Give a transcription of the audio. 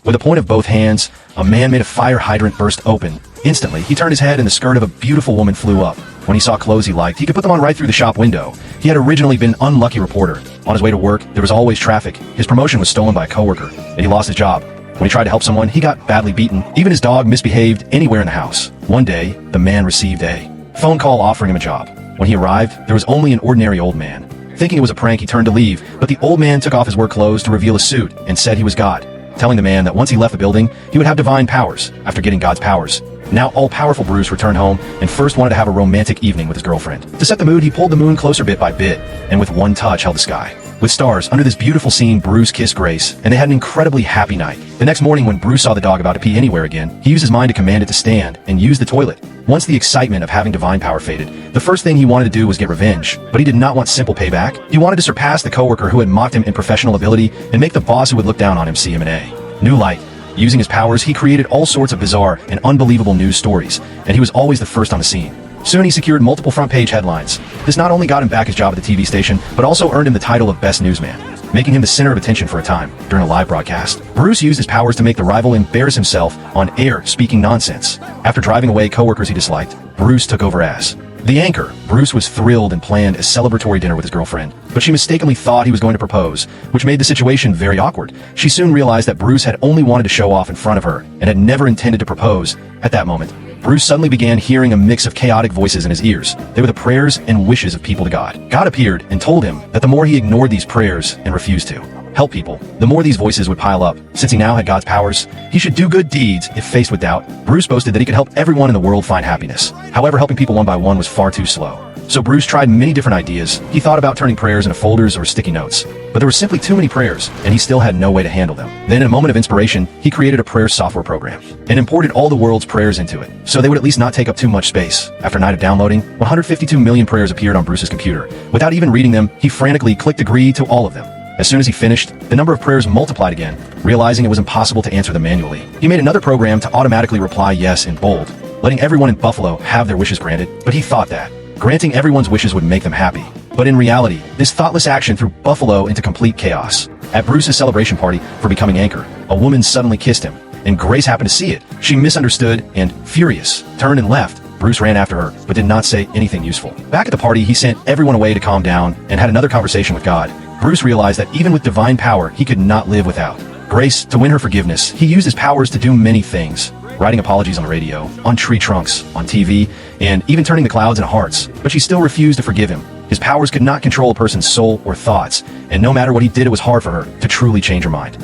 With a point of both hands, a man made a fire hydrant burst open. Instantly, he turned his head and the skirt of a beautiful woman flew up. When he saw clothes he liked, he could put them on right through the shop window. He had originally been an unlucky reporter. On his way to work, there was always traffic. His promotion was stolen by a coworker, and he lost his job. When he tried to help someone, he got badly beaten. Even his dog misbehaved anywhere in the house. One day, the man received a phone call offering him a job. When he arrived, there was only an ordinary old man. Thinking it was a prank, he turned to leave, but the old man took off his work clothes to reveal a suit and said he was God, telling the man that once he left the building, he would have divine powers after getting God's powers. Now all-powerful Bruce returned home and first wanted to have a romantic evening with his girlfriend. To set the mood, he pulled the moon closer bit by bit, and with one touch held the sky. With stars, under this beautiful scene, Bruce kissed Grace, and they had an incredibly happy night. The next morning, when Bruce saw the dog about to pee anywhere again, he used his mind to command it to stand and use the toilet. Once the excitement of having divine power faded, the first thing he wanted to do was get revenge. But he did not want simple payback. He wanted to surpass the coworker who had mocked him in professional ability and make the boss who would look down on him see him in a new light. Using his powers, he created all sorts of bizarre and unbelievable news stories, and he was always the first on the scene. Soon he secured multiple front-page headlines. This not only got him back his job at the TV station, but also earned him the title of Best Newsman, making him the center of attention for a time during a live broadcast. Bruce used his powers to make the rival embarrass himself on air speaking nonsense. After driving away coworkers he disliked, Bruce took over as the anchor. Bruce was thrilled and planned a celebratory dinner with his girlfriend, but she mistakenly thought he was going to propose, which made the situation very awkward. She soon realized that Bruce had only wanted to show off in front of her and had never intended to propose. At that moment, Bruce suddenly began hearing a mix of chaotic voices in his ears. They were the prayers and wishes of people to God. God appeared and told him that the more he ignored these prayers and refused to help people, the more these voices would pile up. Since he now had God's powers, he should do good deeds if faced with doubt. Bruce boasted that he could help everyone in the world find happiness. However, helping people one by one was far too slow. So Bruce tried many different ideas. He thought about turning prayers into folders or sticky notes, but there were simply too many prayers, and he still had no way to handle them. Then, in a moment of inspiration, he created a prayer software program and imported all the world's prayers into it, so they would at least not take up too much space. After a night of downloading, 152 million prayers appeared on Bruce's computer. Without even reading them, he frantically clicked agree to all of them. As soon as he finished, the number of prayers multiplied again. Realizing it was impossible to answer them manually, he made another program to automatically reply yes in bold, letting everyone in Buffalo have their wishes granted. But he thought that granting everyone's wishes would make them happy. But in reality, this thoughtless action threw Buffalo into complete chaos. At Bruce's celebration party for becoming anchor, a woman suddenly kissed him, and Grace happened to see it. She misunderstood and, furious, turned and left. Bruce ran after her, but did not say anything useful. Back at the party, he sent everyone away to calm down and had another conversation with God. Bruce realized that even with divine power, he could not live without Grace. To win her forgiveness, he used his powers to do many things, writing apologies on the radio, on tree trunks, on TV, and even turning the clouds into hearts. But she still refused to forgive him. His powers could not control a person's soul or thoughts, and no matter what he did, it was hard for her to truly change her mind.